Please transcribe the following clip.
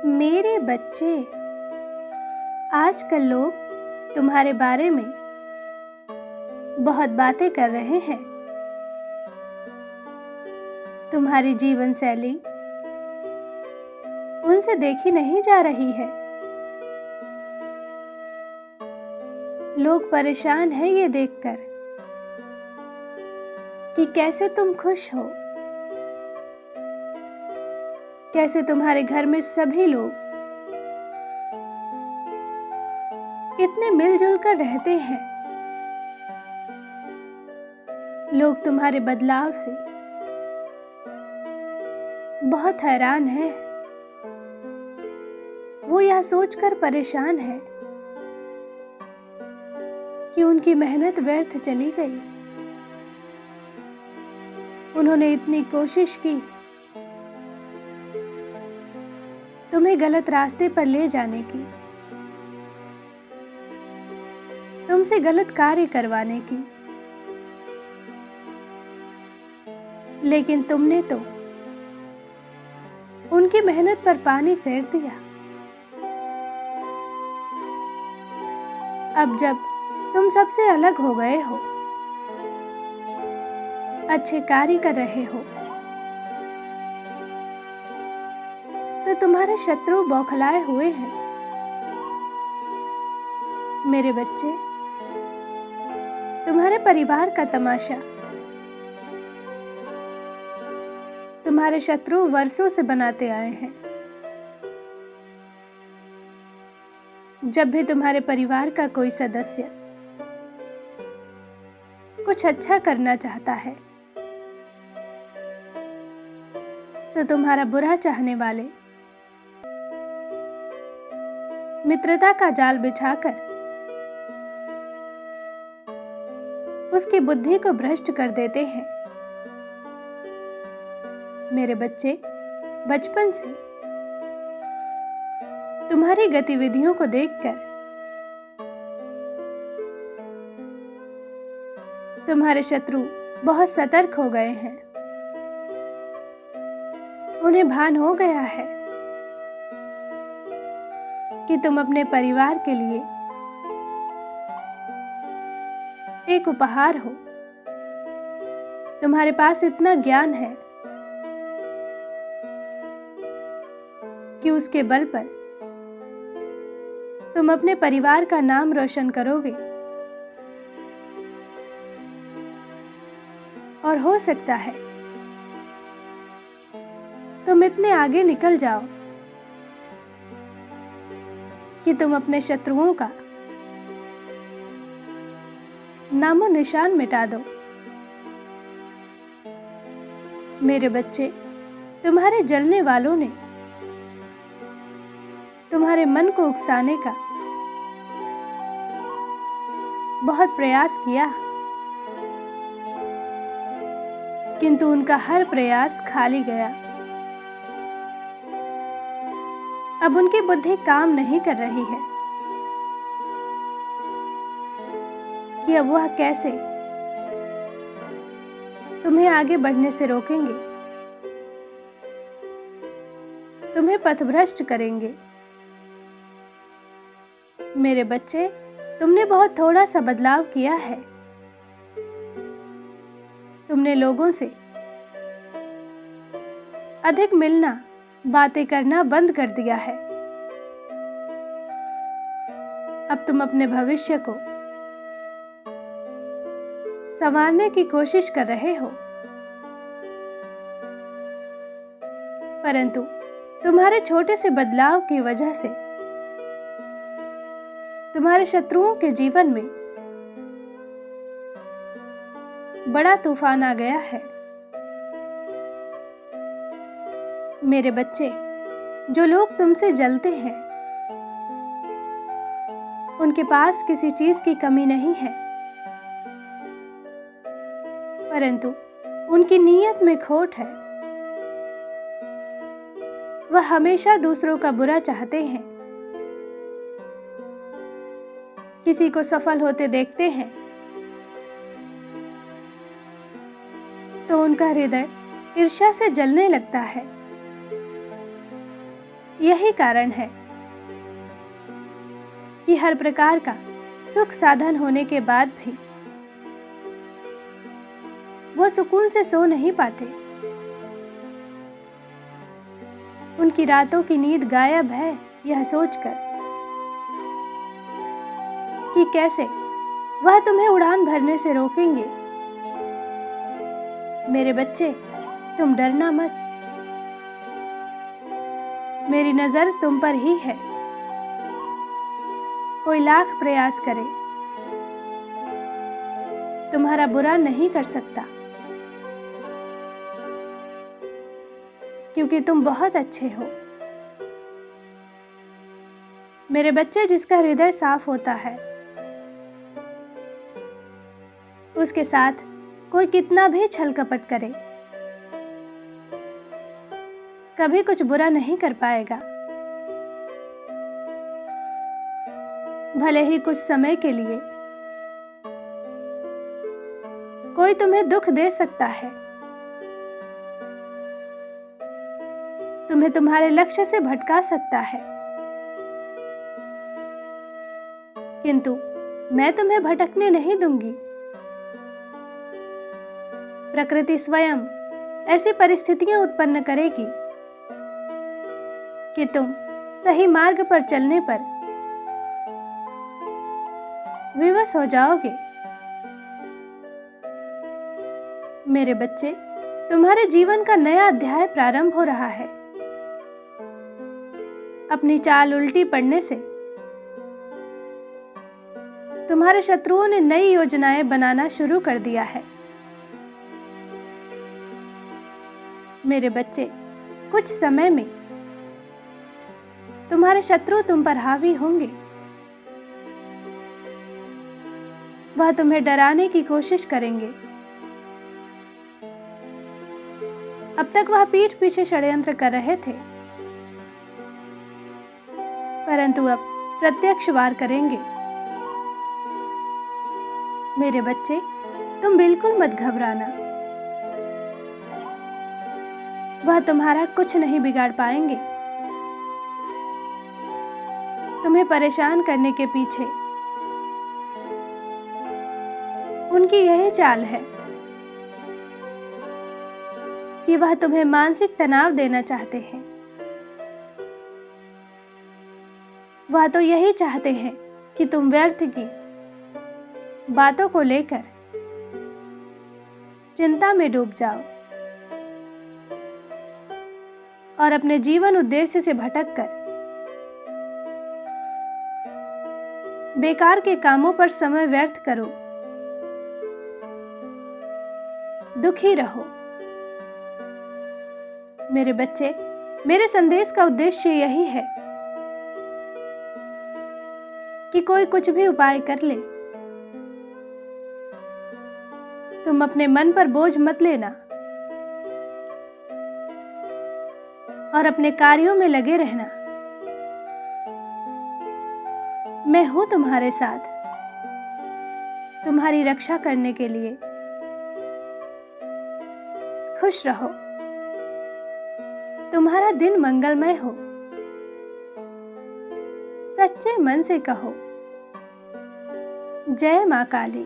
मेरे बच्चे, आजकल लोग तुम्हारे बारे में बहुत बातें कर रहे हैं। तुम्हारी जीवन शैली उनसे देखी नहीं जा रही है। लोग परेशान हैं ये देखकर कि कैसे तुम खुश हो, कैसे तुम्हारे घर में सभी लोग इतने मिलजुल कर रहते हैं। लोग तुम्हारे बदलाव से बहुत हैरान हैं। वो यह सोचकर परेशान है कि उनकी मेहनत व्यर्थ चली गई। उन्होंने इतनी कोशिश की तुम्हें गलत रास्ते पर ले जाने की, तुमसे गलत कार्य करवाने की, लेकिन तुमने तो उनकी मेहनत पर पानी फेर दिया। अब जब तुम सबसे अलग हो गए हो, अच्छे कार्य कर रहे हो, तो तुम्हारे शत्रु बौखलाए हुए हैं। मेरे बच्चे, तुम्हारे परिवार का तमाशा तुम्हारे शत्रु वर्षों से बनाते आए हैं। जब भी तुम्हारे परिवार का कोई सदस्य कुछ अच्छा करना चाहता है, तो तुम्हारा बुरा चाहने वाले मित्रता का जाल बिछाकर उसकी बुद्धि को भ्रष्ट कर देते हैं। मेरे बच्चे, बचपन से तुम्हारी गतिविधियों को देखकर तुम्हारे शत्रु बहुत सतर्क हो गए हैं। उन्हें भान हो गया है कि तुम अपने परिवार के लिए एक उपहार हो। तुम्हारे पास इतना ज्ञान है कि उसके बल पर तुम अपने परिवार का नाम रोशन करोगे। और हो सकता है तुम इतने आगे निकल जाओ कि तुम अपने शत्रुओं का नामो निशान मिटा दो। मेरे बच्चे, तुम्हारे जलने वालों ने तुम्हारे मन को उकसाने का बहुत प्रयास किया, किंतु उनका हर प्रयास खाली गया। अब उनकी बुद्धि काम नहीं कर रही है कि अब वह कैसे तुम्हें आगे बढ़ने से रोकेंगे, तुम्हें पथभ्रष्ट करेंगे। मेरे बच्चे, तुमने बहुत थोड़ा सा बदलाव किया है। तुमने लोगों से अधिक मिलना, बातें करना बंद कर दिया है। अब तुम अपने भविष्य को संवारने की कोशिश कर रहे हो, परंतु तुम्हारे छोटे से बदलाव की वजह से तुम्हारे शत्रुओं के जीवन में बड़ा तूफान आ गया है। मेरे बच्चे, जो लोग तुमसे जलते हैं, उनके पास किसी चीज की कमी नहीं है, परंतु उनकी नीयत में खोट है। वह हमेशा दूसरों का बुरा चाहते हैं। किसी को सफल होते देखते हैं तो उनका हृदय ईर्ष्या से जलने लगता है। यही कारण है कि हर प्रकार का सुख साधन होने के बाद भी वो सुकून से सो नहीं पाते। उनकी रातों की नींद गायब है, यह सोचकर कि कैसे वह तुम्हें उड़ान भरने से रोकेंगे। मेरे बच्चे, तुम डरना मत। मेरी नजर तुम पर ही है। कोई लाख प्रयास करे, तुम्हारा बुरा नहीं कर सकता, क्योंकि तुम बहुत अच्छे हो। मेरे बच्चे, जिसका हृदय साफ होता है उसके साथ कोई कितना भी छल कपट करे, कभी कुछ बुरा नहीं कर पाएगा। भले ही कुछ समय के लिए कोई तुम्हें दुख दे सकता है, तुम्हें तुम्हारे लक्ष्य से भटका सकता है, किंतु मैं तुम्हें भटकने नहीं दूंगी। प्रकृति स्वयं ऐसी परिस्थितियां उत्पन्न करेगी कि तुम सही मार्ग पर चलने पर विवश हो जाओगे। मेरे बच्चे, तुम्हारे जीवन का नया अध्याय प्रारंभ हो रहा है। अपनी चाल उल्टी पड़ने से तुम्हारे शत्रुओं ने नई योजनाएं बनाना शुरू कर दिया है। मेरे बच्चे, कुछ समय में तुम्हारे शत्रु तुम पर हावी होंगे। वह तुम्हें डराने की कोशिश करेंगे। अब तक वह पीठ पीछे षड्यंत्र कर रहे थे, परंतु अब प्रत्यक्ष वार करेंगे। मेरे बच्चे, तुम बिल्कुल मत घबराना। वह तुम्हारा कुछ नहीं बिगाड़ पाएंगे। तुम्हें परेशान करने के पीछे उनकी यही चाल है कि वह तुम्हें मानसिक तनाव देना चाहते हैं। वह तो यही चाहते हैं कि तुम व्यर्थ की बातों को लेकर चिंता में डूब जाओ और अपने जीवन उद्देश्य से भटककर बेकार के कामों पर समय व्यर्थ करो, दुखी रहो। मेरे बच्चे, मेरे संदेश का उद्देश्य यही है कि कोई कुछ भी उपाय कर ले, तुम अपने मन पर बोझ मत लेना और अपने कार्यों में लगे रहना। मैं हूं तुम्हारे साथ, तुम्हारी रक्षा करने के लिए। खुश रहो, तुम्हारा दिन मंगलमय हो। सच्चे मन से कहो, जय मां काली।